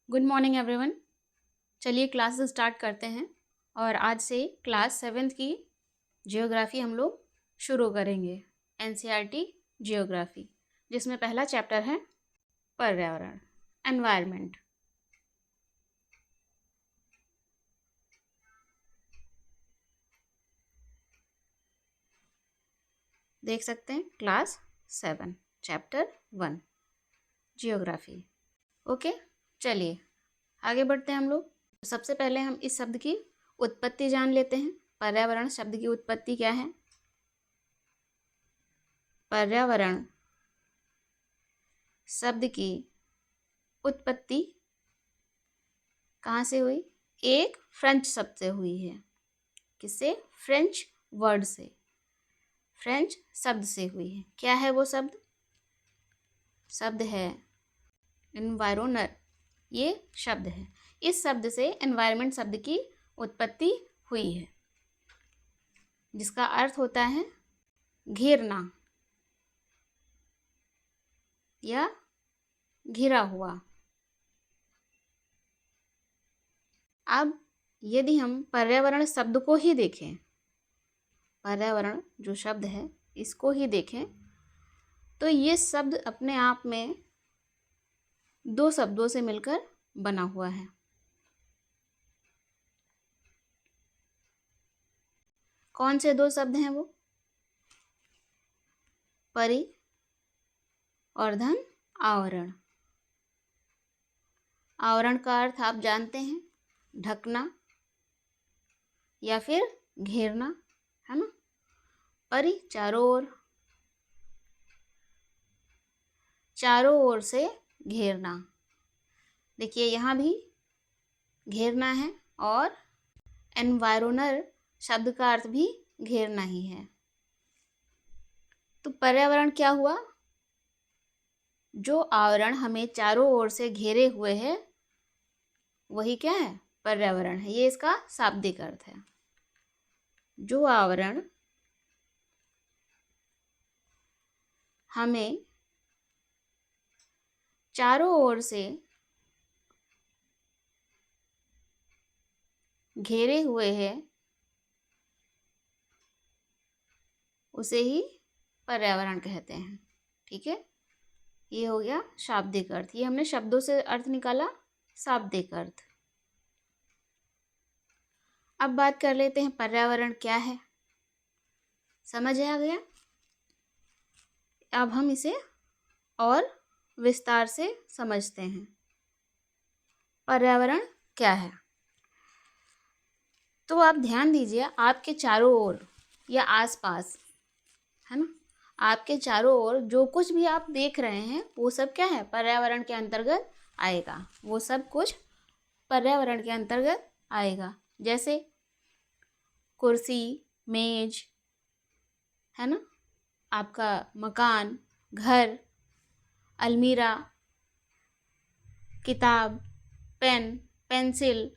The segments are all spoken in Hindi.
Good morning everyone. चलिए क्लास स्टार्ट करते हैं और आज से क्लास 7th की जियोग्राफी हम लोग शुरू करेंगे। एनसीईआरटी जियोग्राफी, जिसमें पहला चैप्टर है पर्यावरण, एनवायरनमेंट। देख सकते हैं क्लास 7 चैप्टर 1 जियोग्राफी। ओके, चलिए आगे बढ़ते हैं हम लोग। सबसे पहले हम इस शब्द की उत्पत्ति जान लेते हैं। पर्यावरण शब्द की उत्पत्ति क्या है? पर्यावरण शब्द की उत्पत्ति कहाँ से हुई? एक फ्रेंच शब्द से हुई है। किससे? फ्रेंच वर्ड से, फ्रेंच शब्द से हुई है। क्या है वो शब्द? शब्द है एनवायरोनर। ये शब्द है, इस शब्द से एनवायरनमेंट शब्द की उत्पत्ति हुई है, जिसका अर्थ होता है घेरना या घिरा हुआ। अब यदि हम पर्यावरण शब्द को ही देखें, पर्यावरण जो शब्द है इसको ही देखें, तो ये शब्द अपने आप में दो शब्दों से मिलकर बना हुआ है। कौन से दो शब्द हैं वो? परि और धन आवरण। आवरण का अर्थ आप जानते हैं, ढकना या फिर घेरना, है ना। परि चारों ओर से घेरना। देखिए यहाँ भी घेरना है और एनवायरोनर शब्द का अर्थ भी घेरना ही है। तो पर्यावरण क्या हुआ? जो आवरण हमें चारों ओर से घेरे हुए है वही क्या है? पर्यावरण है। ये इसका शाब्दिक अर्थ है। जो आवरण हमें चारों ओर से घेरे हुए है उसे ही पर्यावरण कहते हैं। ठीक है, ये हो गया शाब्दिक अर्थ। ये हमने शब्दों से अर्थ निकाला, शाब्दिक अर्थ। अब बात कर लेते हैं पर्यावरण क्या है। समझ आ गया? अब हम इसे और विस्तार से समझते हैं। पर्यावरण क्या है? तो आप ध्यान दीजिए, आपके चारों ओर या आसपास, है ना, आपके चारों ओर जो कुछ भी आप देख रहे हैं वो सब क्या है? पर्यावरण के अंतर्गत आएगा। वो सब कुछ पर्यावरण के अंतर्गत आएगा। जैसे कुर्सी, मेज, है ना, आपका मकान, घर, अलमीरा, किताब, पेन, पेंसिल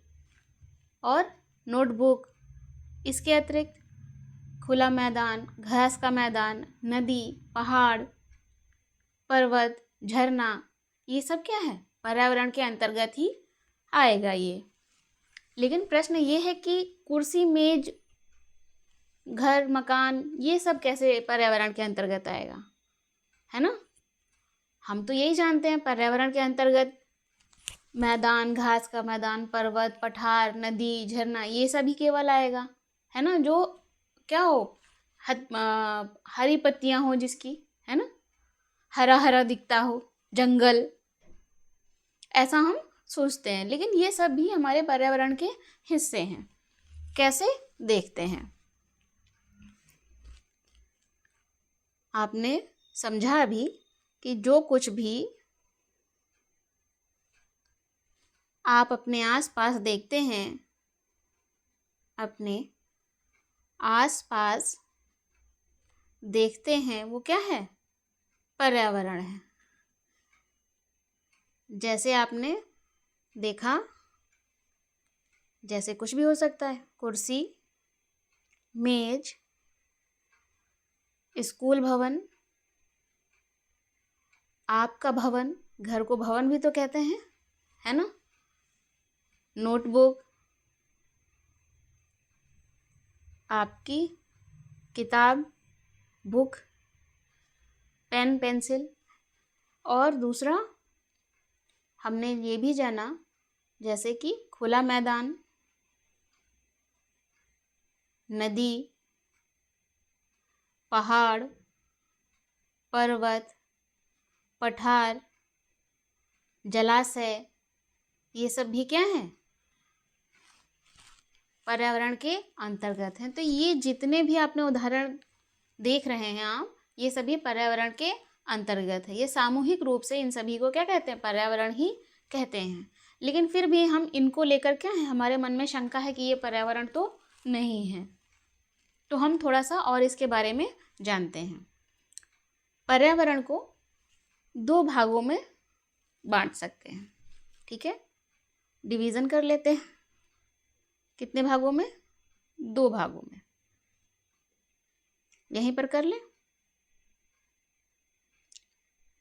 और नोटबुक। इसके अतिरिक्त खुला मैदान, घास का मैदान, नदी, पहाड़, पर्वत, झरना, ये सब क्या है? पर्यावरण के अंतर्गत ही आएगा ये। लेकिन प्रश्न ये है कि कुर्सी, मेज, घर, मकान, ये सब कैसे पर्यावरण के अंतर्गत आएगा, है ना। हम तो यही जानते हैं पर्यावरण के अंतर्गत मैदान, घास का मैदान, पर्वत, पठार, नदी, झरना, ये सब ही केवल आएगा, है ना। जो क्या हो, हरी पत्तियां हो जिसकी, है ना, हरा हरा दिखता हो, जंगल, ऐसा हम सोचते हैं। लेकिन ये सब भी हमारे पर्यावरण के हिस्से हैं। कैसे? देखते हैं। आपने समझा अभी कि जो कुछ भी आप अपने आसपास देखते हैं, अपने आसपास देखते हैं, वो क्या है? पर्यावरण है। जैसे आपने देखा, जैसे कुछ भी हो सकता है, कुर्सी, मेज, स्कूल भवन, आपका भवन, घर को भवन भी तो कहते हैं, है ना। नोटबुक, आपकी किताब, बुक, पेन, पेंसिल। और दूसरा हमने ये भी जाना जैसे कि खुला मैदान, नदी, पहाड़, पर्वत, पठार, जलाशय, ये सब भी क्या हैं? पर्यावरण के अंतर्गत हैं। तो ये जितने भी आपने उदाहरण देख रहे हैं आप, ये सभी पर्यावरण के अंतर्गत है। ये सामूहिक रूप से इन सभी को क्या कहते हैं? पर्यावरण ही कहते हैं। लेकिन फिर भी हम इनको लेकर क्या है, हमारे मन में शंका है कि ये पर्यावरण तो नहीं है। तो हम थोड़ा सा और इसके बारे में जानते हैं। पर्यावरण को दो भागों में बांट सकते हैं, ठीक है। डिवीज़न कर लेते हैं। कितने भागों में? 2 भागों में। यहीं पर कर ले।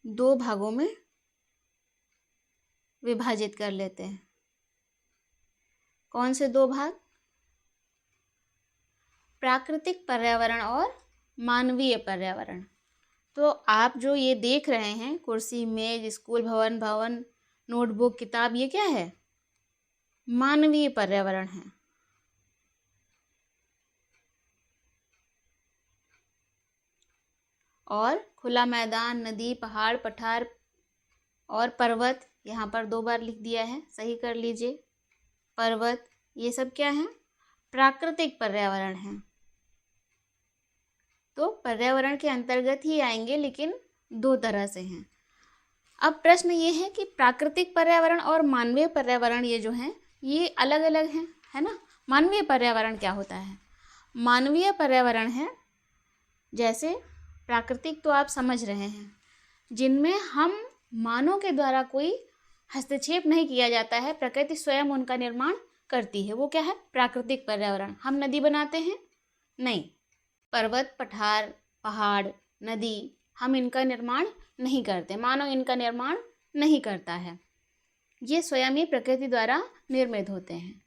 2 भागों में विभाजित कर लेते हैं। कौन से 2 भाग? प्राकृतिक पर्यावरण और मानवीय पर्यावरण। तो आप जो ये देख रहे हैं, कुर्सी, मेज, स्कूल, भवन, नोटबुक, किताब, ये क्या है? मानवीय पर्यावरण है। और खुला मैदान, नदी, पहाड़, पठार और पर्वत, यहाँ पर 2 बार लिख दिया है, सही कर लीजिए। पर्वत, ये सब क्या है? प्राकृतिक पर्यावरण है। तो पर्यावरण के अंतर्गत ही आएंगे, लेकिन 2 तरह से हैं। अब प्रश्न ये है कि प्राकृतिक पर्यावरण और मानवीय पर्यावरण ये जो हैं, ये अलग अलग हैं, है ना। मानवीय पर्यावरण क्या होता है? मानवीय पर्यावरण है, जैसे प्राकृतिक तो आप समझ रहे हैं, जिनमें हम मानव के द्वारा कोई हस्तक्षेप नहीं किया जाता है, प्रकृति स्वयं उनका निर्माण करती है, वो क्या है? प्राकृतिक पर्यावरण। हम नदी बनाते हैं? नहीं। पर्वत, पठार, पहाड़, नदी, हम इनका निर्माण नहीं करते, मानव इनका निर्माण नहीं करता है। ये स्वयं ही प्रकृति द्वारा निर्मित होते हैं।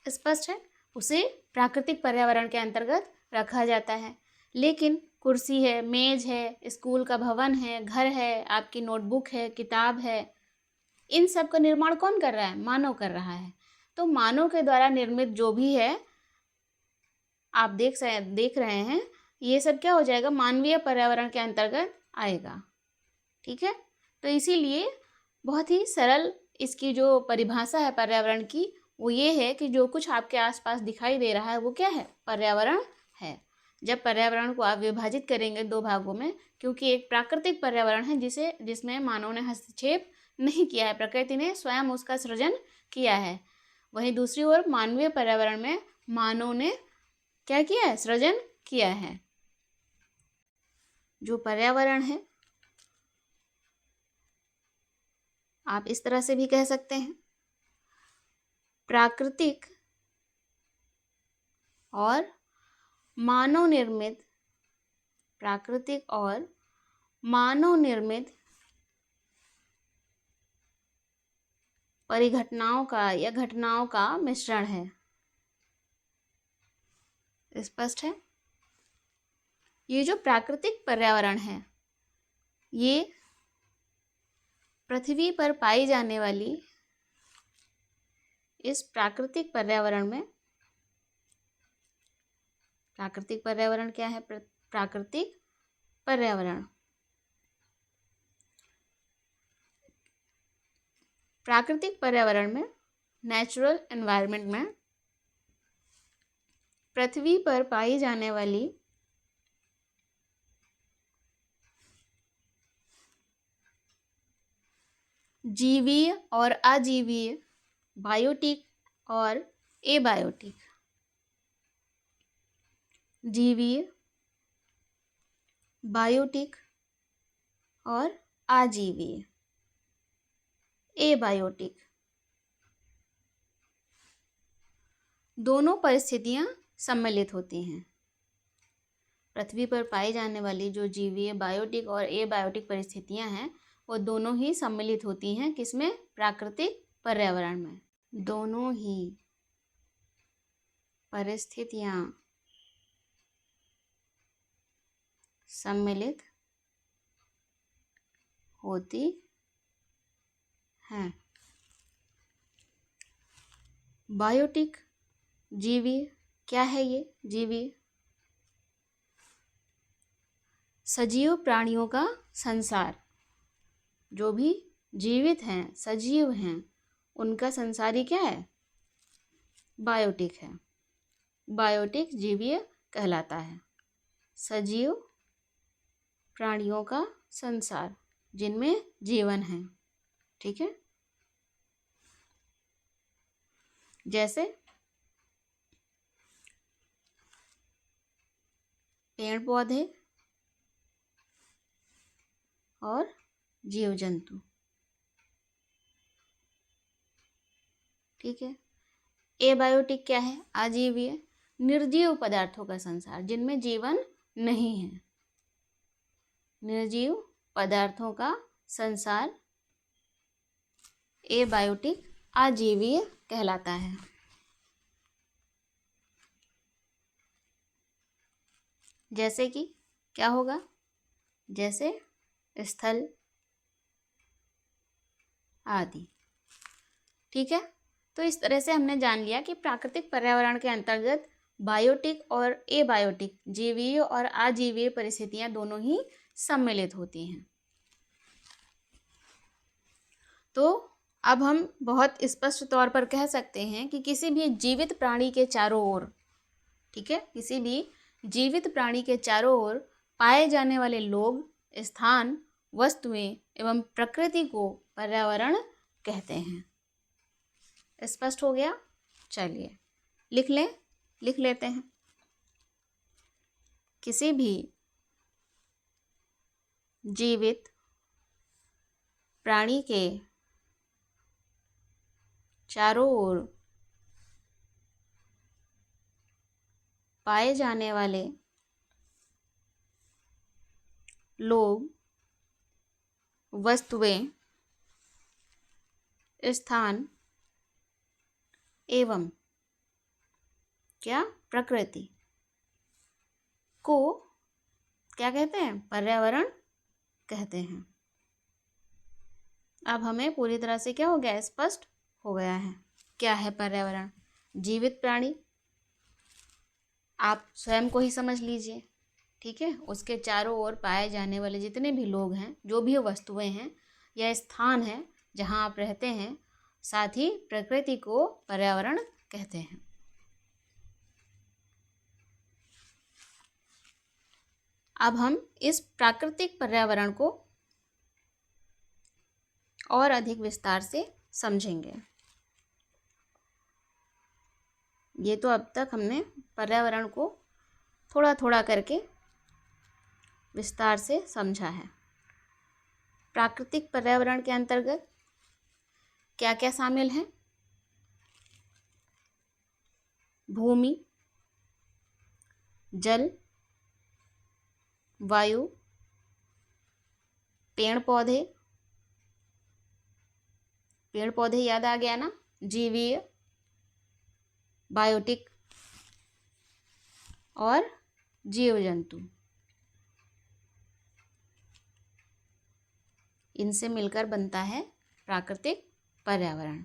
स्पष्ट है? उसे प्राकृतिक पर्यावरण के अंतर्गत रखा जाता है। लेकिन कुर्सी है, मेज है, स्कूल का भवन है, घर है, आपकी नोटबुक है, किताब है, इन सब का निर्माण कौन कर रहा है? मानव कर रहा है। तो मानव के द्वारा निर्मित जो भी है, आप देख रहे हैं, ये सब क्या हो जाएगा? मानवीय पर्यावरण के अंतर्गत आएगा, ठीक है। तो इसीलिए बहुत ही सरल इसकी जो परिभाषा है पर्यावरण की, वो ये है कि जो कुछ आपके आसपास दिखाई दे रहा है वो क्या है? पर्यावरण है। जब पर्यावरण को आप विभाजित करेंगे 2 भागों में, क्योंकि एक प्राकृतिक पर्यावरण है जिसमें मानव ने हस्तक्षेप नहीं किया है, प्रकृति ने स्वयं उसका सृजन किया है। वहीं दूसरी ओर मानवीय पर्यावरण में मानव ने क्या किया है? सृजन किया है। जो पर्यावरण है, आप इस तरह से भी कह सकते हैं, प्राकृतिक और मानव निर्मित, प्राकृतिक और मानव निर्मित परिघटनाओं का या घटनाओं का मिश्रण है। स्पष्ट है? ये जो प्राकृतिक पर्यावरण है, ये पृथ्वी पर पाई जाने वाली इस प्राकृतिक पर्यावरण में, प्राकृतिक पर्यावरण क्या है? प्राकृतिक पर्यावरण, प्राकृतिक पर्यावरण में, नेचुरल एनवायरनमेंट में पृथ्वी पर पाई जाने वाली जीवीय और अजीवीय, बायोटिक और एबायोटिक, जीवीय, बायोटिक और अजीवीय, एबायोटिक, दोनों परिस्थितियां सम्मिलित होती हैं। पृथ्वी पर पाई जाने वाली जो जीवीय, बायोटिक और एबायोटिक परिस्थितियां हैं, वो दोनों ही सम्मिलित होती हैं किसमें? प्राकृतिक पर्यावरण में। दोनों ही परिस्थितियां सम्मिलित होती हैं। बायोटिक जीवी क्या है? ये जीवी सजीव प्राणियों का संसार, जो भी जीवित हैं, सजीव हैं, उनका संसारी क्या है? बायोटिक है। बायोटिक जीवीय कहलाता है। सजीव प्राणियों का संसार जिनमें जीवन है। ठीक है, जैसे पेड़ पौधे और जीव जंतु। ठीक है। एबायोटिक क्या है? अजीवीय निर्जीव पदार्थों का संसार जिनमें जीवन नहीं है। निर्जीव पदार्थों का संसार एबायोटिक अजीवीय कहलाता है। जैसे कि क्या होगा? जैसे स्थल आदि। ठीक है, तो इस तरह से हमने जान लिया कि प्राकृतिक पर्यावरण के अंतर्गत बायोटिक और एबायोटिक जीवीय और अजीवीय परिस्थितियां दोनों ही सम्मिलित होती हैं। तो अब हम बहुत स्पष्ट तौर पर कह सकते हैं कि किसी भी जीवित प्राणी के चारों ओर, ठीक है, किसी भी जीवित प्राणी के चारों ओर पाए जाने वाले लोग, स्थान, वस्तुएं एवं प्रकृति को पर्यावरण कहते हैं। स्पष्ट हो गया? चलिए लिख लेते हैं। किसी भी जीवित प्राणी के चारों ओर पाए जाने वाले लोग, वस्तुएं, स्थान एवं क्या? प्रकृति को क्या कहते हैं? पर्यावरण कहते हैं। अब हमें पूरी तरह से क्या हो गया? स्पष्ट हो गया है क्या है पर्यावरण। जीवित प्राणी आप स्वयं को ही समझ लीजिए। ठीक है, उसके चारों ओर पाए जाने वाले जितने भी लोग हैं, जो भी वस्तुएं हैं या स्थान है जहां आप रहते हैं, साथ ही प्रकृति को पर्यावरण कहते हैं। अब हम इस प्राकृतिक पर्यावरण को और अधिक विस्तार से समझेंगे। ये तो अब तक हमने पर्यावरण को थोड़ा थोड़ा करके विस्तार से समझा है। प्राकृतिक पर्यावरण के अंतर्गत क्या क्या शामिल है? भूमि, जल, वायु, पेड़ पौधे याद आ गया ना? जीवीय, बायोटिक और जीव जंतु, इनसे मिलकर बनता है प्राकृतिक पर्यावरण।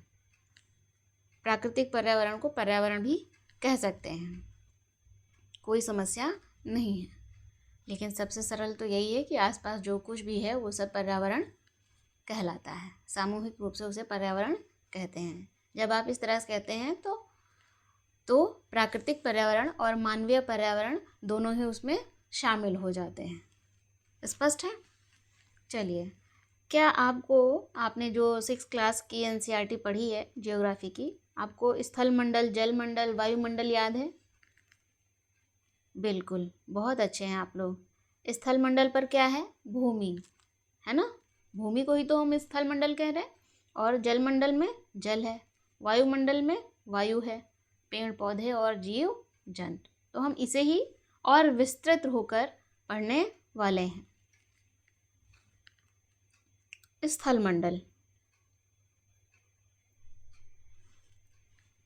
प्राकृतिक पर्यावरण को पर्यावरण भी कह सकते हैं, कोई समस्या नहीं है। लेकिन सबसे सरल तो यही है कि आसपास जो कुछ भी है वो सब पर्यावरण कहलाता है। सामूहिक रूप से उसे पर्यावरण कहते हैं। जब आप इस तरह से कहते हैं तो प्राकृतिक पर्यावरण और मानवीय पर्यावरण दोनों ही उसमें शामिल हो जाते हैं। स्पष्ट है? चलिए, क्या आपने जो 6 क्लास की एनसीईआरटी पढ़ी है जियोग्राफी की, आपको स्थल मंडल, जल मंडल, वायुमंडल याद है? बिल्कुल, बहुत अच्छे हैं आप लोग। स्थल मंडल पर क्या है? भूमि है ना? भूमि को ही तो हम स्थल मंडल कह रहे हैं। और जल मंडल में जल है, वायुमंडल में वायु है, पेड़ पौधे और जीव जंतु। तो हम इसे ही और विस्तृत होकर पढ़ने वाले हैं। स्थल मंडल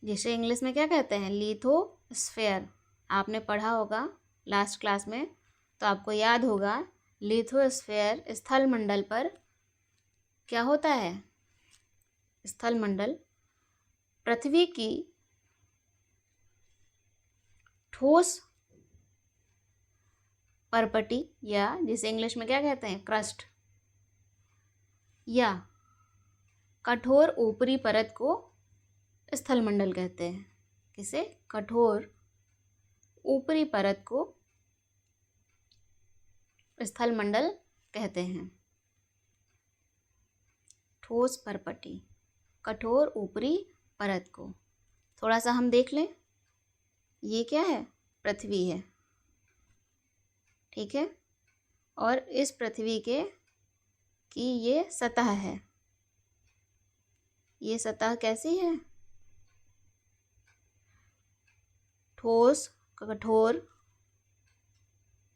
जिसे इंग्लिश में क्या कहते हैं, लिथोस्फेयर। आपने पढ़ा होगा लास्ट क्लास में, तो आपको याद होगा लिथोस्फेयर स्थल मंडल पर क्या होता है। स्थल मंडल पृथ्वी की ठोस परपटी, या जिसे इंग्लिश में क्या कहते हैं, क्रस्ट, या कठोर ऊपरी परत को स्थल मंडल कहते हैं। किसे? कठोर ऊपरी परत को स्थल मंडल कहते हैं। ठोस परपटी, कठोर ऊपरी परत को। थोड़ा सा हम देख लें, ये क्या है, पृथ्वी है, ठीक है, और इस पृथ्वी की ये सतह है। ये सतह कैसी है? ठोस कठोर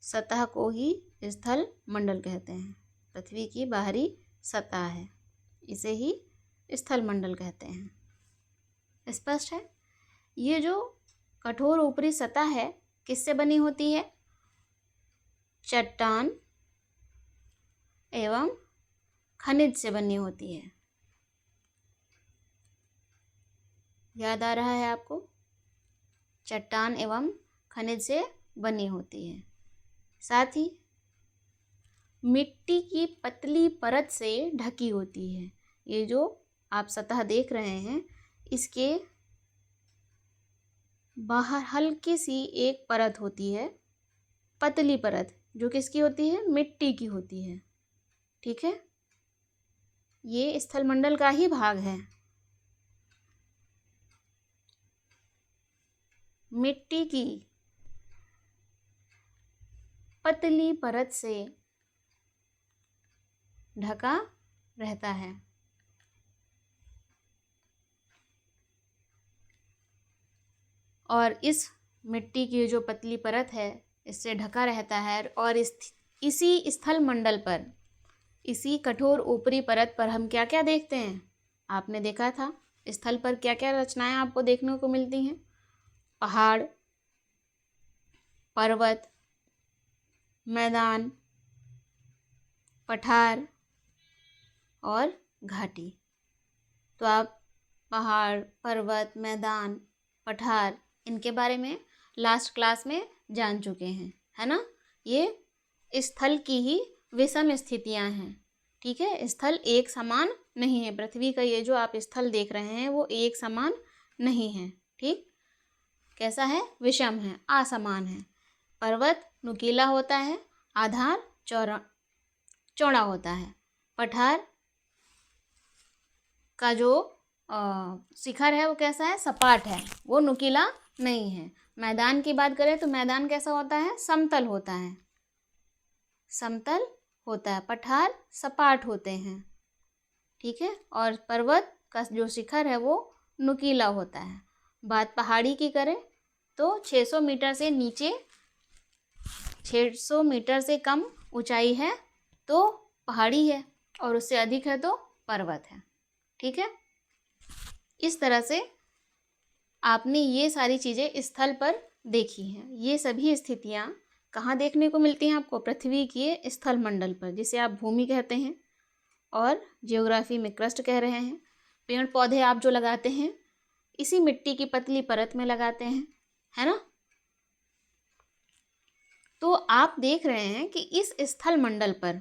सतह को ही स्थल मंडल कहते हैं। पृथ्वी की बाहरी सतह है, इसे ही स्थल मंडल कहते हैं। स्पष्ट है? ये जो कठोर ऊपरी सतह है किससे बनी होती है? चट्टान एवं खनिज से बनी होती है। याद आ रहा है आपको? चट्टान एवं खनिज से बनी होती है। साथ ही मिट्टी की पतली परत से ढकी होती है। ये जो आप सतह देख रहे हैं, इसके बाहर हल्की सी एक परत होती है, पतली परत, जो किसकी होती है? मिट्टी की होती है, ठीक है। ये स्थलमंडल का ही भाग है। मिट्टी की पतली परत से ढका रहता है। और इस मिट्टी की जो पतली परत है, इससे ढका रहता है। और इसी स्थल मंडल पर, इसी कठोर ऊपरी परत पर हम क्या क्या देखते हैं? आपने देखा था स्थल पर क्या क्या रचनाएं आपको देखने को मिलती हैं? पहाड़, पर्वत, मैदान, पठार और घाटी। तो आप पहाड़, पर्वत, मैदान, पठार, इनके बारे में लास्ट क्लास में जान चुके हैं, है ना। ये स्थल की ही विषम स्थितियां हैं, ठीक है। स्थल एक समान नहीं है। पृथ्वी का ये जो आप स्थल देख रहे हैं वो एक समान नहीं है, ठीक। कैसा है? विषम है, असमान है। पर्वत नुकीला होता है, आधार चौड़ा होता है। पठार का जो शिखर है वो कैसा है? सपाट है, वो नुकीला नहीं है। मैदान की बात करें तो मैदान कैसा होता है? समतल होता है, समतल होता है। पठार सपाट होते हैं, ठीक है। और पर्वत का जो शिखर है वो नुकीला होता है। बात पहाड़ी की करें तो 600 मीटर से नीचे, 600 मीटर से कम ऊंचाई है तो पहाड़ी है, और उससे अधिक है तो पर्वत है, ठीक है। इस तरह से आपने ये सारी चीज़ें स्थल पर देखी हैं। ये सभी स्थितियाँ कहाँ देखने को मिलती हैं आपको? पृथ्वी के स्थल मंडल पर, जिसे आप भूमि कहते हैं और जियोग्राफी में क्रस्ट कह रहे हैं। पेड़ पौधे आप जो लगाते हैं इसी मिट्टी की पतली परत में लगाते हैं, है ना। तो आप देख रहे हैं कि इस स्थल मंडल पर,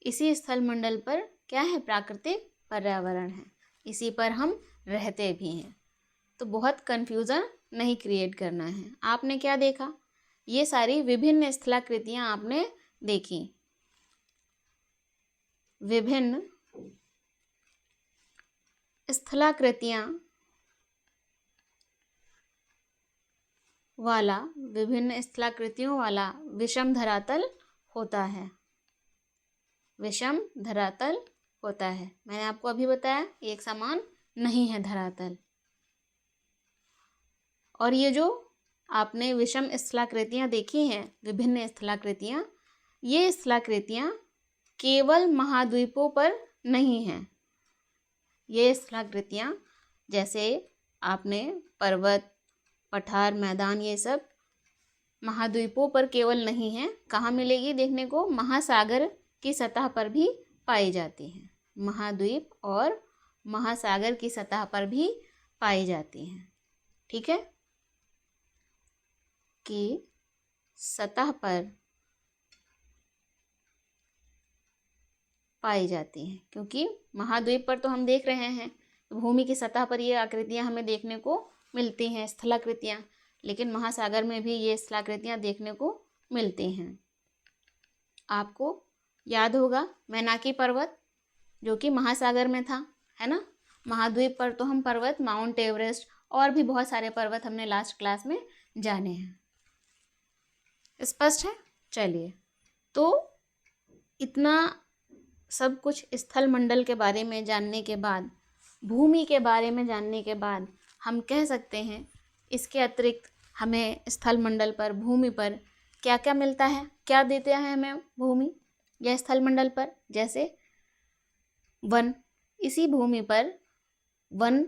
इसी स्थल मंडल पर क्या है? प्राकृतिक पर्यावरण है, इसी पर हम रहते भी हैं। तो बहुत कंफ्यूजन नहीं क्रिएट करना है। आपने क्या देखा? ये सारी विभिन्न स्थलाकृतियां आपने देखी। विभिन्न स्थलाकृतियां वाला, विभिन्न स्थलाकृतियों वाला विषम धरातल होता है। विषम धरातल होता है। मैंने आपको अभी बताया एक समान नहीं है धरातल। और ये जो आपने विषम स्थलाकृतियाँ देखी हैं, विभिन्न स्थलाकृतियाँ, ये स्थलाकृतियाँ केवल महाद्वीपों पर नहीं हैं। ये स्थलाकृतियाँ जैसे आपने पर्वत, पठार, मैदान, ये सब महाद्वीपों पर केवल नहीं है, कहाँ मिलेगी देखने को? महासागर की सतह पर भी पाई जाती हैं। महाद्वीप और महासागर की सतह पर भी पाई जाती हैं। ठीक है, कि सतह पर पाई जाती हैं, क्योंकि महाद्वीप पर तो हम देख रहे हैं, भूमि की सतह पर ये आकृतियां हमें देखने को मिलती हैं, स्थलाकृतियां, लेकिन महासागर में भी ये स्थलाकृतियां देखने को मिलती हैं। आपको याद होगा मैनाकी पर्वत जो कि महासागर में था, है ना। महाद्वीप पर तो हम पर्वत माउंट एवरेस्ट और भी बहुत सारे पर्वत हमने लास्ट क्लास में जाने हैं। स्पष्ट है? चलिए, तो इतना सब कुछ स्थल मंडल के बारे में जानने के बाद, भूमि के बारे में जानने के बाद, हम कह सकते हैं इसके अतिरिक्त हमें स्थल मंडल पर, भूमि पर क्या क्या मिलता है, क्या देते हैं हमें भूमि या स्थल मंडल पर? जैसे वन, इसी भूमि पर वन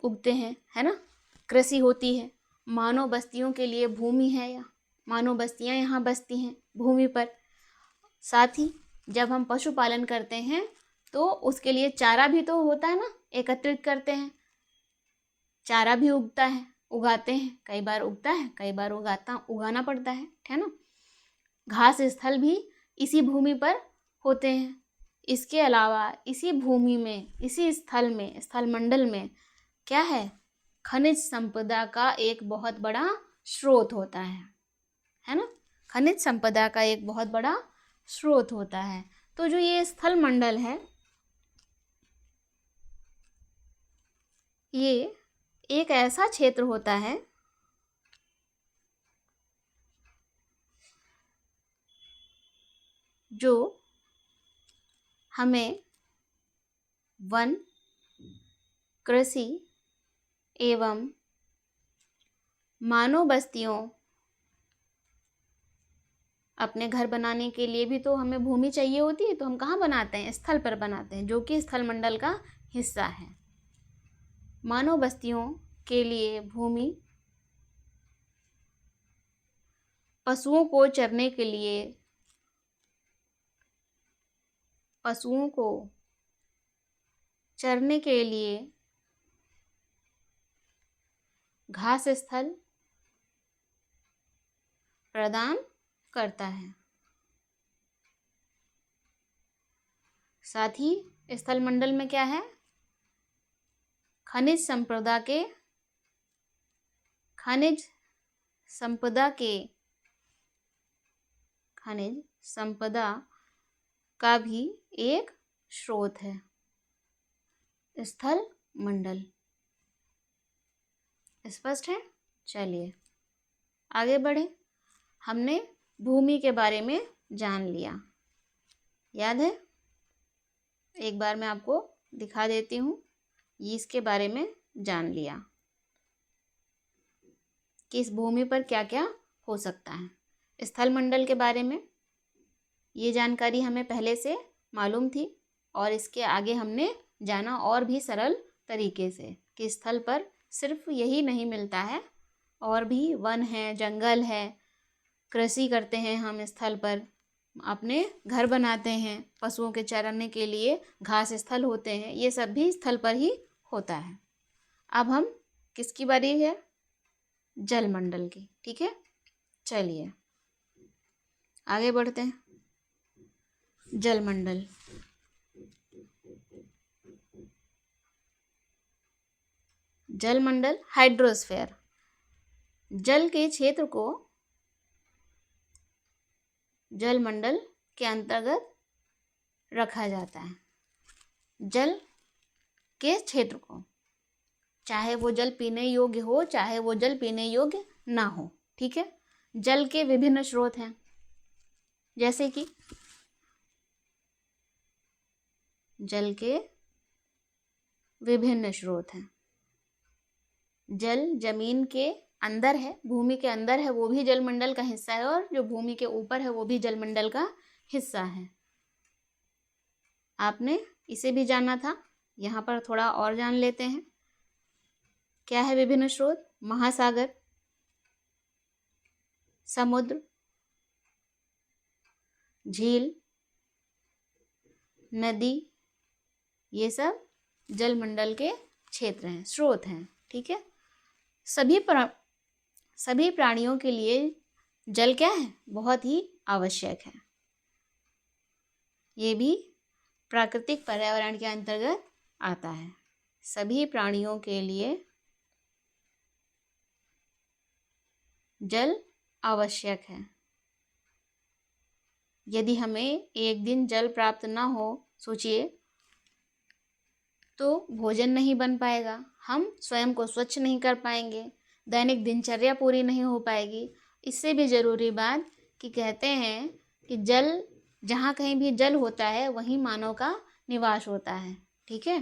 उगते हैं, है ना, कृषि होती है, मानव बस्तियों के लिए भूमि है, या मानव बस्तियां यहाँ बसती हैं भूमि पर। साथ ही जब हम पशुपालन करते हैं तो उसके लिए चारा भी तो होता है ना, एकत्रित करते हैं, चारा भी उगता है, उगाते हैं, कई बार उगता है, कई बार उगाना पड़ता है ना। घास स्थल भी इसी भूमि पर होते हैं। इसके अलावा इसी भूमि में, इसी स्थल में, स्थल मंडल में क्या है? खनिज संपदा का एक बहुत बड़ा स्रोत होता है ना। खनिज संपदा का एक बहुत बड़ा स्रोत होता है। तो जो ये स्थल मंडल है, ये एक ऐसा क्षेत्र होता है जो हमें वन, कृषि एवं मानव बस्तियों, अपने घर बनाने के लिए भी तो हमें भूमि चाहिए होती है, तो हम कहाँ बनाते हैं? स्थल पर बनाते हैं, जो कि स्थल मंडल का हिस्सा है। मानव बस्तियों के लिए भूमि, पशुओं को चरने के लिए, पशुओं को चरने के लिए घास स्थल प्रदान करता है। साथ ही स्थल मंडल में क्या है? खनिज संपदा का भी एक स्रोत है स्थल मंडल। स्पष्ट है? चलिए आगे बढ़े। हमने भूमि के बारे में जान लिया, याद है? एक बार मैं आपको दिखा देती हूँ। ये इसके बारे में जान लिया कि इस भूमि पर क्या क्या हो सकता है। स्थल मंडल के बारे में ये जानकारी हमें पहले से मालूम थी, और इसके आगे हमने जाना और भी सरल तरीके से कि स्थल पर सिर्फ यही नहीं मिलता है, और भी वन है, जंगल है, कृषि करते हैं हम स्थल पर, अपने घर बनाते हैं, पशुओं के चराने के लिए घास स्थल होते हैं, ये सब भी स्थल पर ही होता है। अब हम किसकी बारी है? जलमंडल की। ठीक है, चलिए आगे बढ़ते हैं। जलमंडल, जलमंडल, हाइड्रोस्फीयर, जल के क्षेत्र को जलमंडल के अंतर्गत रखा जाता है। जल के क्षेत्र को, चाहे वो जल पीने योग्य हो, चाहे वो जल पीने योग्य ना हो। ठीक है, जल के विभिन्न स्रोत हैं, जैसे कि जल के विभिन्न स्रोत हैं। जल जमीन के अंदर है, भूमि के अंदर है, वो भी जलमंडल का हिस्सा है, और जो भूमि के ऊपर है वो भी जलमंडल का हिस्सा है। आपने इसे भी जाना था, यहाँ पर थोड़ा और जान लेते हैं। क्या है विभिन्न स्रोत? महासागर, समुद्र, झील, नदी, ये सब जलमंडल के क्षेत्र हैं, स्रोत हैं। ठीक है। सभी प्राणियों के लिए जल क्या है? बहुत ही आवश्यक है। ये भी प्राकृतिक पर्यावरण के अंतर्गत आता है। सभी प्राणियों के लिए जल आवश्यक है। यदि हमें एक दिन जल प्राप्त ना हो, सोचिए, तो भोजन नहीं बन पाएगा, हम स्वयं को स्वच्छ नहीं कर पाएंगे, दैनिक दिनचर्या पूरी नहीं हो पाएगी। इससे भी ज़रूरी बात कि कहते हैं कि जल, जहाँ कहीं भी जल होता है वहीं मानव का निवास होता है। ठीक है।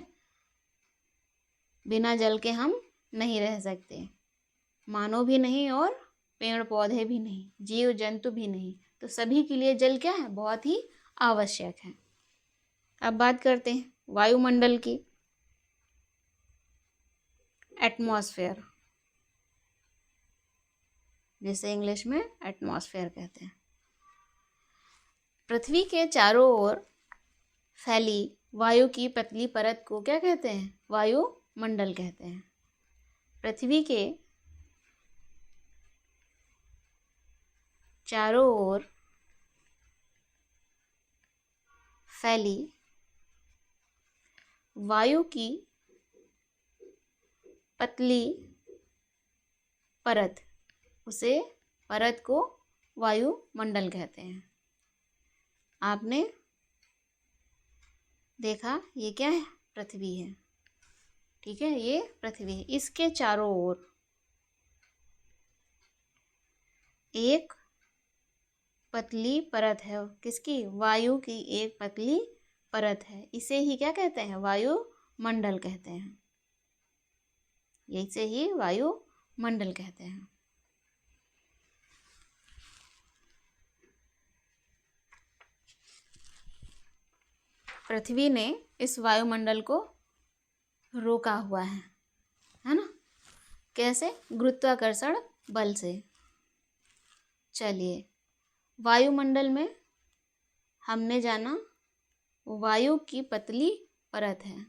बिना जल के हम नहीं रह सकते, मानव भी नहीं और पेड़ पौधे भी नहीं, जीव जंतु भी नहीं। तो सभी के लिए जल क्या है? बहुत ही आवश्यक है। अब बात करते हैं वायुमंडल की। एटमॉस्फेयर, जिसे इंग्लिश में एटमॉस्फेयर कहते हैं। पृथ्वी के चारों ओर फैली वायु की पतली परत को क्या कहते हैं? वायुमंडल कहते हैं। पृथ्वी के चारों ओर फैली वायु की पतली परत, उसे परत को वायुमंडल कहते हैं। आपने देखा ये क्या है? पृथ्वी है। ठीक है, ये पृथ्वी है। इसके चारों ओर एक पतली परत है। किसकी? वायु की एक पतली परत है। इसे ही क्या कहते हैं? वायुमंडल कहते हैं। इसे ही वायुमंडल कहते हैं। पृथ्वी ने इस वायुमंडल को रोका हुआ है ना? कैसे? गुरुत्वाकर्षण बल से। चलिए, वायुमंडल में हमने जाना वायु की पतली परत है।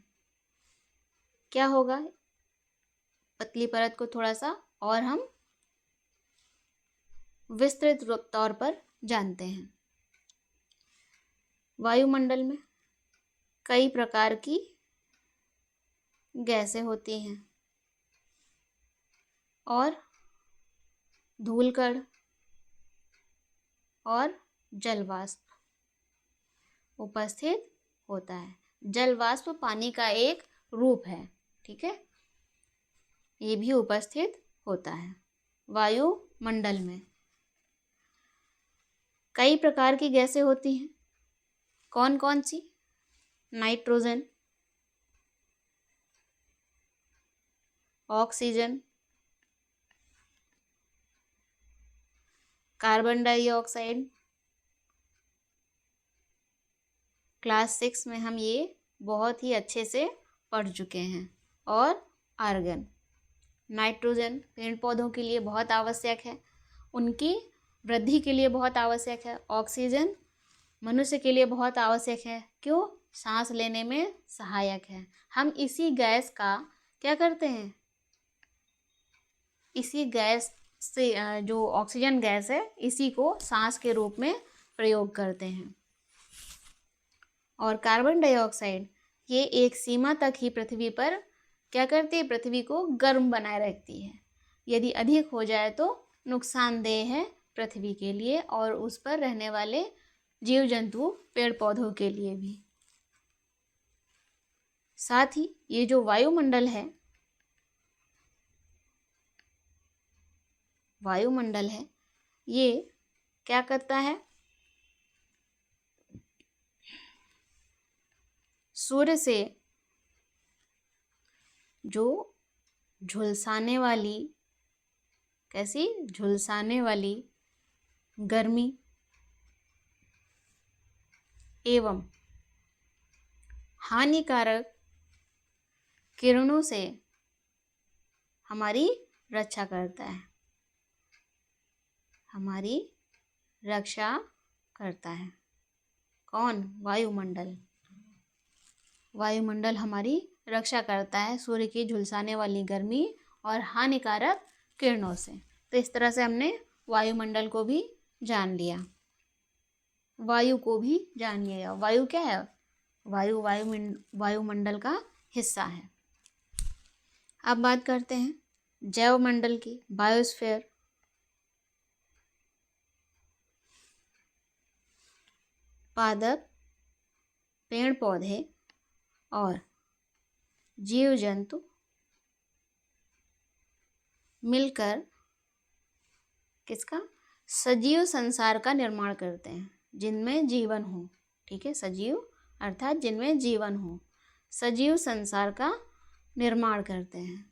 क्या होगा? पतली परत को थोड़ा सा और हम विस्तृत तौर पर जानते हैं। वायुमंडल में कई प्रकार की गैसें होती हैं और धूलकण और जलवाष्प उपस्थित होता है। जलवाष्प पानी का एक रूप है। ठीक है, ये भी उपस्थित होता है। वायुमंडल में कई प्रकार की गैसें होती हैं। कौन कौन सी? Nitrogen, oxygen, carbon dioxide. Class 6 में हम ये बहुत ही अच्छे से पढ़ चुके हैं। और आर्गन। नाइट्रोजन पेड़ पौधों के लिए बहुत आवश्यक है, उनकी वृद्धि के लिए बहुत आवश्यक है। ऑक्सीजन मनुष्य के लिए बहुत आवश्यक है। क्यों? सांस लेने में सहायक है। हम इसी गैस का क्या करते हैं? इसी गैस से जो ऑक्सीजन गैस है, इसी को सांस के रूप में प्रयोग करते हैं। और कार्बन डाइऑक्साइड ये एक सीमा तक ही पृथ्वी पर क्या करती है? पृथ्वी को गर्म बनाए रखती है। यदि अधिक हो जाए तो नुकसानदेह है पृथ्वी के लिए और उस पर रहने वाले जीव जंतु पेड़ पौधों के लिए भी। साथ ही ये जो वायुमंडल है, ये क्या करता है? सूर्य से जो झुलसाने वाली, कैसी? झुलसाने वाली गर्मी एवं हानिकारक किरणों से हमारी रक्षा करता है, हमारी रक्षा करता है। कौन? वायुमंडल। वायुमंडल हमारी रक्षा करता है सूर्य की झुलसाने वाली गर्मी और हानिकारक किरणों से। तो इस तरह से हमने वायुमंडल को भी जान लिया, वायु को भी जान लिया। वायु क्या है? वायुमंडल का हिस्सा है। अब बात करते हैं जैवमंडल की, बायोस्फीयर। पादप, पेड़ पौधे और जीव जंतु मिलकर किसका? सजीव संसार का निर्माण करते हैं, जिनमें जीवन हो। ठीक है, सजीव अर्थात जिनमें जीवन हो, सजीव संसार का निर्माण करते हैं,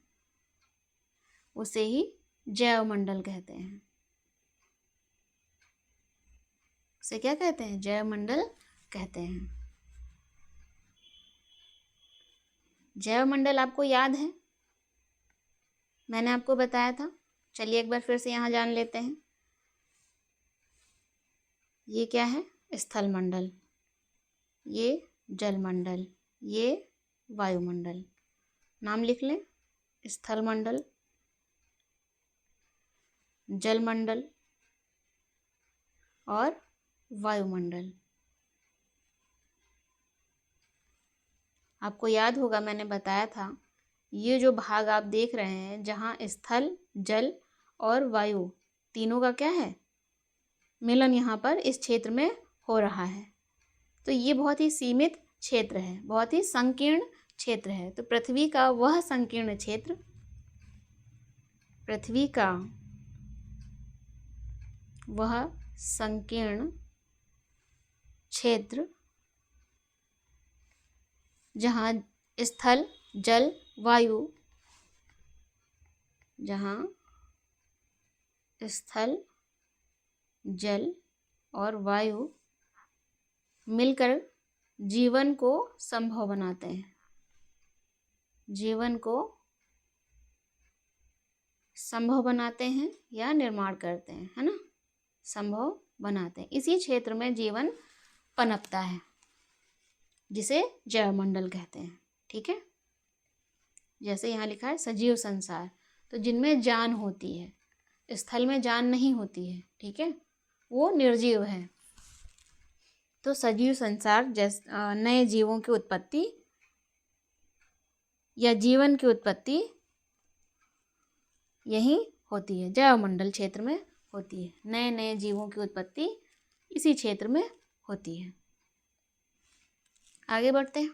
उसे ही जैवमंडल कहते हैं। उसे क्या कहते हैं? जैवमंडल कहते हैं। जैवमंडल आपको याद है, मैंने आपको बताया था। चलिए एक बार फिर से यहाँ जान लेते हैं। ये क्या है? स्थलमंडल, ये जलमंडल, ये वायुमंडल। नाम लिख लें, स्थलमंडल, जलमंडल और वायुमंडल। आपको याद होगा मैंने बताया था, ये जो भाग आप देख रहे हैं जहाँ स्थल, जल और वायु तीनों का क्या है? मिलन यहाँ पर इस क्षेत्र में हो रहा है। तो ये बहुत ही सीमित क्षेत्र है, बहुत ही संकीर्ण क्षेत्र है। तो पृथ्वी का वह संकीर्ण क्षेत्र, पृथ्वी का वह संकीर्ण क्षेत्र जहाँ स्थल, जल, वायु, जहाँ स्थल, जल और वायु मिलकर जीवन को संभव बनाते हैं, जीवन को संभव बनाते हैं या निर्माण करते हैं, है ना? संभव बनाते हैं। इसी क्षेत्र में जीवन पनपता है, जिसे जैवमंडल कहते हैं। ठीक है, जैसे यहाँ लिखा है सजीव संसार, तो जिनमें जान होती है। स्थल में जान नहीं होती है, ठीक है, वो निर्जीव है। तो सजीव संसार नए जीवों की उत्पत्ति या जीवन की उत्पत्ति यही होती है, जैवमंडल क्षेत्र में होती है। नए नए जीवों की उत्पत्ति इसी क्षेत्र में होती है। आगे बढ़ते हैं,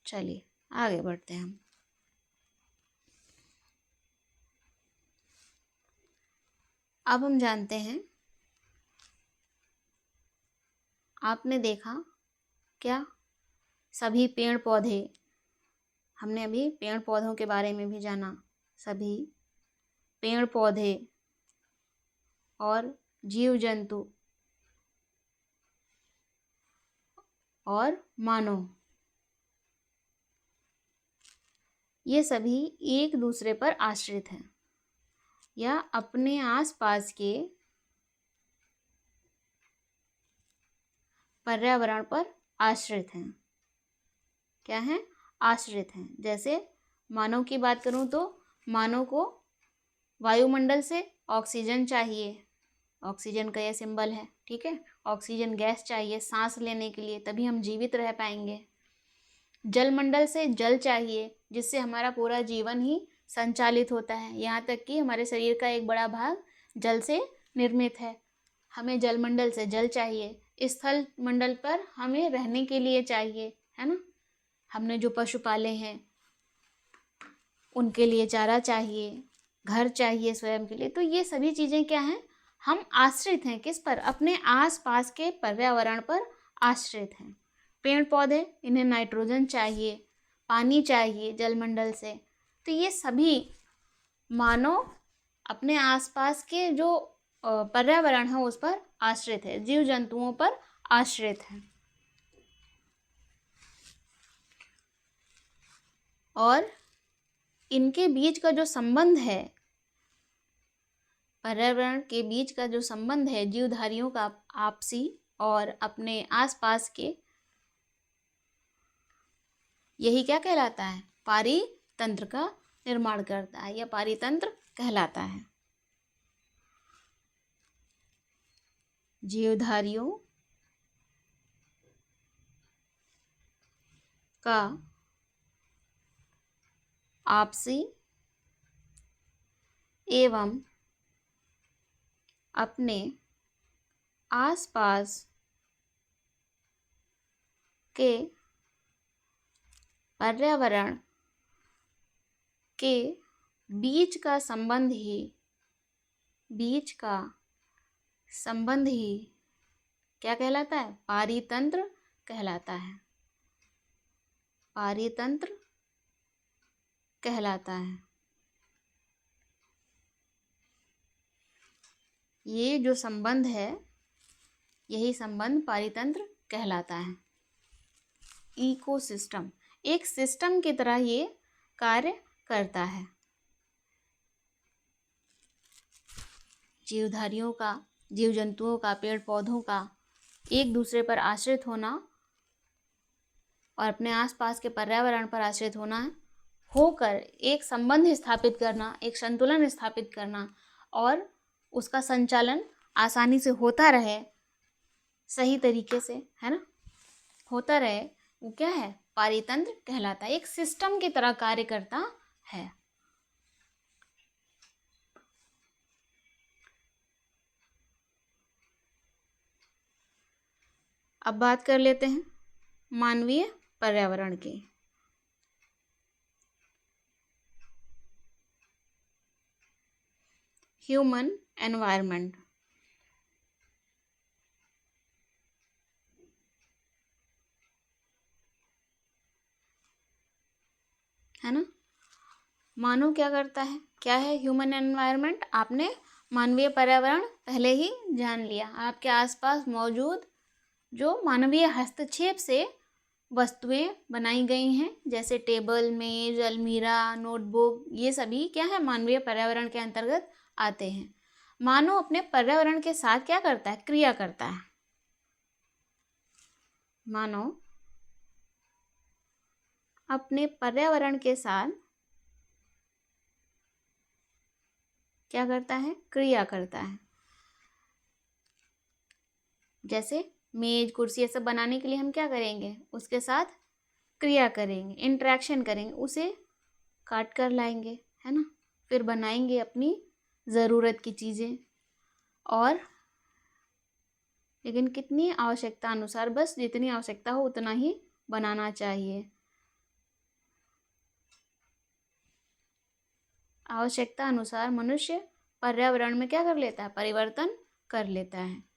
चलिए आगे बढ़ते हैं हम। अब हम जानते हैं, आपने देखा क्या? सभी पेड़ पौधे, हमने अभी पेड़ पौधों के बारे में भी जाना। सभी पेड़ पौधे और जीव जंतु और मानव, ये सभी एक दूसरे पर आश्रित हैं या अपने आसपास के पर्यावरण पर आश्रित हैं। क्या हैं? आश्रित हैं। जैसे मानव की बात करूं तो मानव को वायुमंडल से ऑक्सीजन चाहिए, ऑक्सीजन का यह सिंबल है, ठीक है। ऑक्सीजन गैस चाहिए सांस लेने के लिए, तभी हम जीवित रह पाएंगे। जलमंडल से जल चाहिए, जिससे हमारा पूरा जीवन ही संचालित होता है। यहाँ तक कि हमारे शरीर का एक बड़ा भाग जल से निर्मित है। हमें जलमंडल से जल चाहिए। स्थल मंडल पर हमें रहने के लिए चाहिए, है ना। हमने जो पशु पाले हैं उनके लिए चारा चाहिए, घर चाहिए स्वयं के लिए। तो ये सभी चीज़ें क्या हैं? हम आश्रित हैं किस पर? अपने आसपास के पर्यावरण पर आश्रित हैं। पेड़ पौधे, इन्हें नाइट्रोजन चाहिए, पानी चाहिए जलमंडल से। तो ये सभी मानव अपने आसपास के जो पर्यावरण है उस पर आश्रित है, जीव जंतुओं पर आश्रित है। और इनके बीच का जो संबंध है, पर्यावरण के बीच का जो संबंध है जीवधारियों का आपसी और अपने आसपास के, यही क्या कहलाता है? पारितंत्र का निर्माण करता है या पारितंत्र कहलाता है। जीवधारियों का आपसी एवं अपने आसपास के पर्यावरण के बीच का संबंध ही क्या कहलाता है? पारितंत्र कहलाता है। पारितंत्र कहलाता है। ये जो संबंध है, यही संबंध पारितंत्र कहलाता है। इकोसिस्टम, एक सिस्टम की तरह ये कार्य करता है। जीवधारियों का, जीव जंतुओं का, पेड़ पौधों का एक दूसरे पर आश्रित होना और अपने आसपास के पर्यावरण पर आश्रित होकर एक संबंध स्थापित करना, एक संतुलन स्थापित करना और उसका संचालन आसानी से होता रहे, सही तरीके से, है ना, होता रहे, वो क्या है? पारितंत्र कहलाता है। एक सिस्टम की तरह कार्य करता है। अब बात कर लेते हैं मानवीय पर्यावरण की। ह्यूमन एनवायरनमेंट, है ना। मानव क्या करता है? क्या है ह्यूमन एनवायरनमेंट? आपने मानवीय पर्यावरण पहले ही जान लिया। आपके आसपास मौजूद जो मानवीय हस्तक्षेप से वस्तुएं बनाई गई हैं, जैसे टेबल, मेज, अलमीरा, नोटबुक, ये सभी क्या है? मानवीय पर्यावरण के अंतर्गत आते हैं। मानव अपने पर्यावरण के साथ क्या करता है? क्रिया करता है। मानव अपने पर्यावरण के साथ क्या करता है? क्रिया करता है। जैसे मेज, कुर्सी, ये सब बनाने के लिए हम क्या करेंगे? उसके साथ क्रिया करेंगे, इंटरेक्शन करेंगे, उसे काट कर लाएंगे, है ना, फिर बनाएंगे अपनी ज़रूरत की चीज़ें। और लेकिन कितनी आवश्यकता अनुसार, बस जितनी आवश्यकता हो उतना ही बनाना चाहिए। आवश्यकता अनुसार मनुष्य पर्यावरण में क्या कर लेता है? परिवर्तन कर लेता है।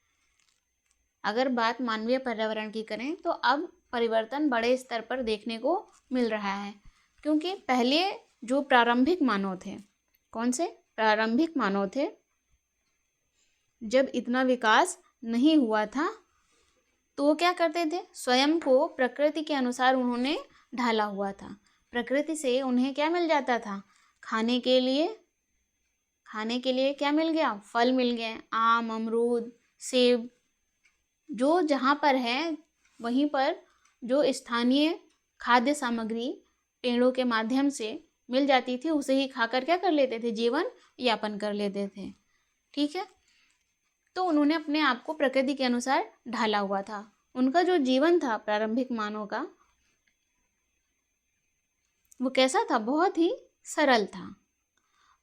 अगर बात मानवीय पर्यावरण की करें तो अब परिवर्तन बड़े स्तर पर देखने को मिल रहा है, क्योंकि पहले जो प्रारंभिक मानव थे, कौन से प्रारंभिक मानव थे, जब इतना विकास नहीं हुआ था तो वो क्या करते थे? स्वयं को प्रकृति के अनुसार उन्होंने ढाला हुआ था। प्रकृति से उन्हें क्या मिल जाता था? खाने के लिए क्या मिल गया? फल मिल गए, आम, अमरूद, सेब, जो जहाँ पर है वहीं पर जो स्थानीय खाद्य सामग्री पेड़ों के माध्यम से मिल जाती थी, उसे ही खाकर क्या कर लेते थे? जीवन यापन कर लेते थे। ठीक है, तो उन्होंने अपने आप को प्रकृति के अनुसार ढाला हुआ था। उनका जो जीवन था प्रारंभिक मानव का, वो कैसा था? बहुत ही सरल था।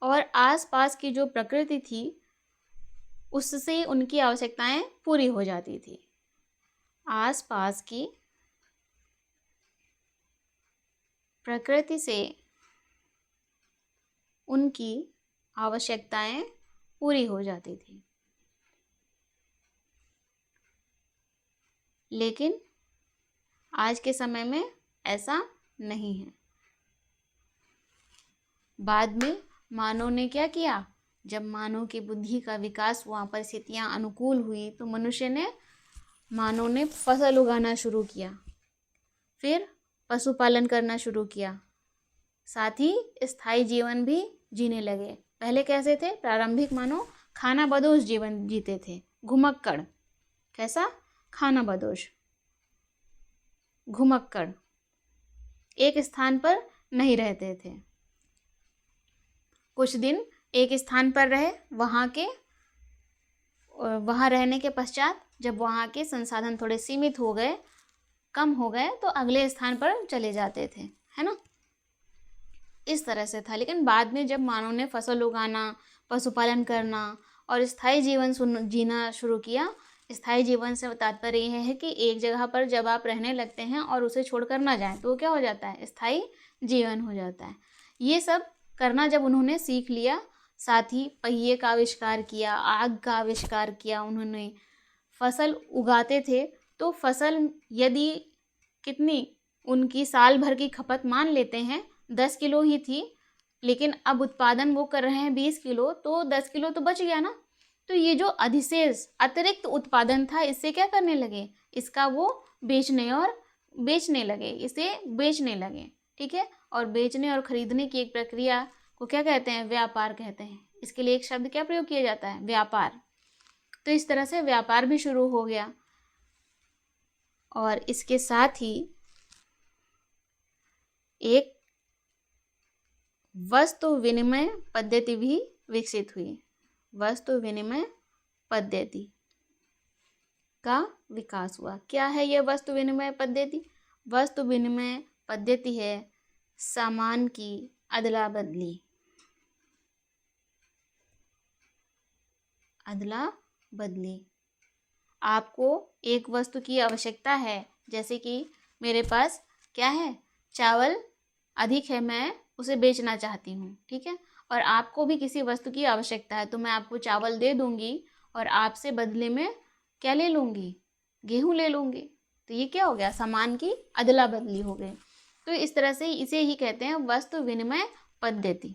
और आसपास की जो प्रकृति थी उससे उनकी आवश्यकताएं पूरी हो जाती थी। आसपास की प्रकृति से उनकी आवश्यकताएं पूरी हो जाती थी। लेकिन आज के समय में ऐसा नहीं है। बाद में मानव ने क्या किया? जब मानव की बुद्धि का विकास हुआ, परिस्थितियां अनुकूल हुई, तो मानव ने फसल उगाना शुरू किया, फिर पशुपालन करना शुरू किया, साथ ही स्थायी जीवन भी जीने लगे। पहले कैसे थे? प्रारंभिक मानव खानाबदोश जीवन जीते थे, घुमक्कड़। कैसा? खानाबदोश, घुमक्कड़, एक स्थान पर नहीं रहते थे। कुछ दिन एक स्थान पर रहे, वहाँ रहने के पश्चात जब वहाँ के संसाधन थोड़े सीमित हो गए, कम हो गए, तो अगले स्थान पर चले जाते थे, है ना। इस तरह से था। लेकिन बाद में जब मानव ने फसल उगाना, पशुपालन करना और स्थायी जीवन जीना शुरू किया, स्थायी जीवन से तात्पर्य यह है कि एक जगह पर जब आप रहने लगते हैं और उसे छोड़कर ना जाएं, तो क्या हो जाता है? स्थायी जीवन हो जाता है। ये सब करना जब उन्होंने सीख लिया, साथ ही पहिए का आविष्कार किया, आग का आविष्कार किया, उन्होंने फसल उगाते थे, तो फसल यदि कितनी उनकी साल भर की खपत मान लेते हैं 10 किलो ही थी, लेकिन अब उत्पादन वो कर रहे हैं 20 किलो, तो 10 किलो तो बच गया ना। तो ये जो अधिशेष अतिरिक्त उत्पादन था, इससे क्या करने लगे? इसका वो बेचने लगे, इसे बेचने लगे, ठीक है। और बेचने और खरीदने की एक प्रक्रिया को क्या कहते हैं? व्यापार कहते हैं। इसके लिए एक शब्द क्या प्रयोग किया जाता है? व्यापार। तो इस तरह से व्यापार भी शुरू हो गया और इसके साथ ही एक वस्तु विनिमय पद्धति भी विकसित हुई। वस्तु विनिमय पद्धति का विकास हुआ। क्या है यह वस्तु विनिमय पद्धति? वस्तु विनिमय पद्धति है सामान की अदला बदली। अदला बदली। आपको एक वस्तु की आवश्यकता है, जैसे कि मेरे पास क्या है? चावल अधिक है, मैं उसे बेचना चाहती हूँ, ठीक है। और आपको भी किसी वस्तु की आवश्यकता है, तो मैं आपको चावल दे दूंगी और आपसे बदले में क्या ले लूँगी? गेहूँ ले लूँगी। तो ये क्या हो गया? सामान की अदला बदली हो गई। तो इस तरह से इसे ही कहते हैं वस्तु विनिमय पद्धति।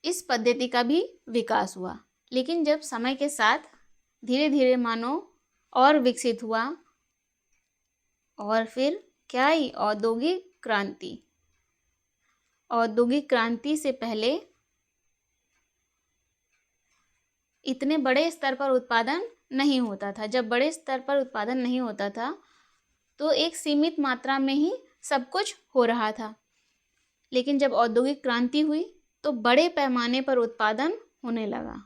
इस पद्धति का भी विकास हुआ, लेकिन जब समय के साथ धीरे धीरे मानव और विकसित हुआ और फिर क्या आई? औद्योगिक क्रांति। औद्योगिक क्रांति से पहले इतने बड़े स्तर पर उत्पादन नहीं होता था। जब बड़े स्तर पर उत्पादन नहीं होता था तो एक सीमित मात्रा में ही सब कुछ हो रहा था। लेकिन जब औद्योगिक क्रांति हुई तो बड़े पैमाने पर उत्पादन होने लगा।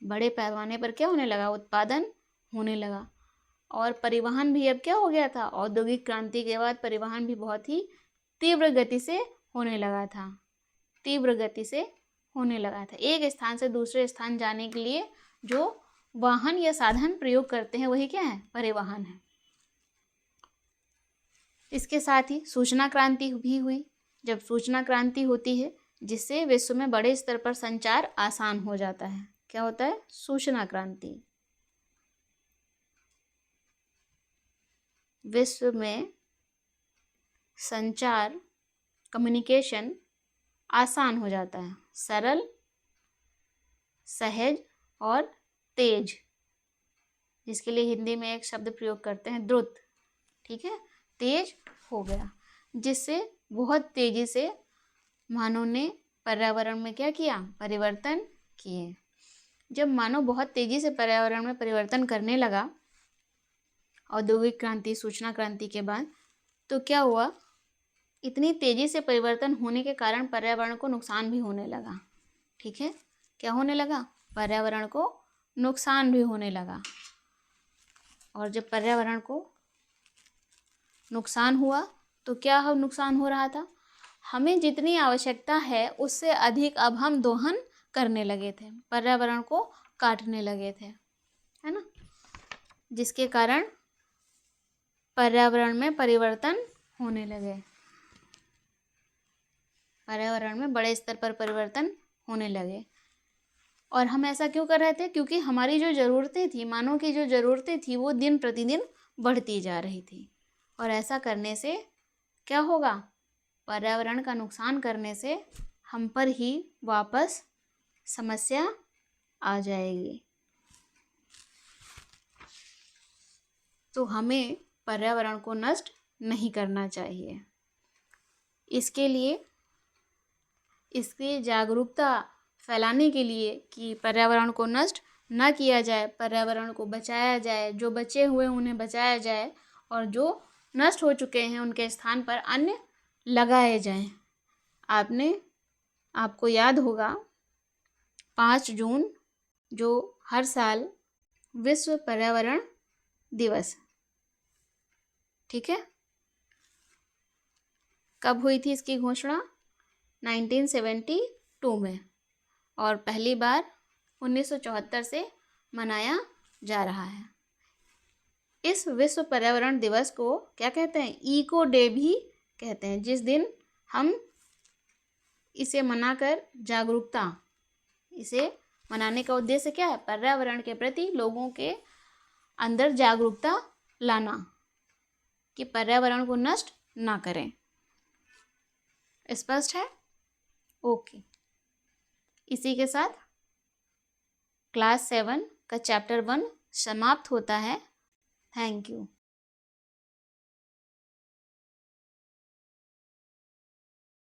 बड़े पैमाने पर क्या होने लगा? उत्पादन होने लगा। और परिवहन भी अब क्या हो गया था? औद्योगिक क्रांति के बाद परिवहन भी बहुत ही तीव्र गति से होने लगा था। तीव्र गति से होने लगा था। एक स्थान से दूसरे स्थान जाने के लिए जो वाहन या साधन प्रयोग करते हैं, वही क्या है? परिवहन है। इसके साथ ही सूचना क्रांति भी हुई। जब सूचना क्रांति होती है, जिससे विश्व में बड़े स्तर पर संचार आसान हो जाता है। क्या होता है? सूचना क्रांति। विश्व में संचार, कम्युनिकेशन आसान हो जाता है, सरल, सहज और तेज, जिसके लिए हिंदी में एक शब्द प्रयोग करते हैं, द्रुत, ठीक है। तेज हो गया, जिससे बहुत तेजी से मानव ने पर्यावरण में क्या किया? परिवर्तन किए। जब मानव बहुत तेजी से पर्यावरण में परिवर्तन करने लगा औद्योगिक क्रांति, सूचना क्रांति के बाद, तो क्या हुआ? इतनी तेजी से परिवर्तन होने के कारण पर्यावरण को नुकसान भी होने लगा, ठीक है। क्या होने लगा? पर्यावरण को नुकसान भी होने लगा। और जब पर्यावरण को नुकसान हुआ तो क्या नुकसान हो रहा था? हमें जितनी आवश्यकता है उससे अधिक अब हम दोहन करने लगे थे, पर्यावरण को काटने लगे थे, है ना। जिसके कारण पर्यावरण में परिवर्तन होने लगे। पर्यावरण में बड़े स्तर पर परिवर्तन होने लगे। और हम ऐसा क्यों कर रहे थे? क्योंकि हमारी जो ज़रूरतें थी, मानव की जो ज़रूरतें थी, वो दिन प्रतिदिन बढ़ती जा रही थी। और ऐसा करने से क्या होगा? पर्यावरण का नुकसान करने से हम पर ही वापस समस्या आ जाएगी। तो हमें पर्यावरण को नष्ट नहीं करना चाहिए। इसके लिए इसकी जागरूकता फैलाने के लिए कि पर्यावरण को नष्ट ना किया जाए, पर्यावरण को बचाया जाए, जो बचे हुए उन्हें बचाया जाए और जो नष्ट हो चुके हैं उनके स्थान पर अन्य लगाए जाएं। आपको याद होगा 5 जून जो हर साल विश्व पर्यावरण दिवस, ठीक है, कब हुई थी इसकी घोषणा? 1972 में, और पहली बार 1974 से मनाया जा रहा है। इस विश्व पर्यावरण दिवस को क्या कहते हैं? इको डे भी कहते हैं, जिस दिन हम इसे मनाकर जागरूकता, इसे मनाने का उद्देश्य क्या है? पर्यावरण के प्रति लोगों के अंदर जागरूकता लाना कि पर्यावरण को नष्ट ना करें। स्पष्ट है? ओके। इसी के साथ क्लास 7 का चैप्टर 1 समाप्त होता है। Thank you.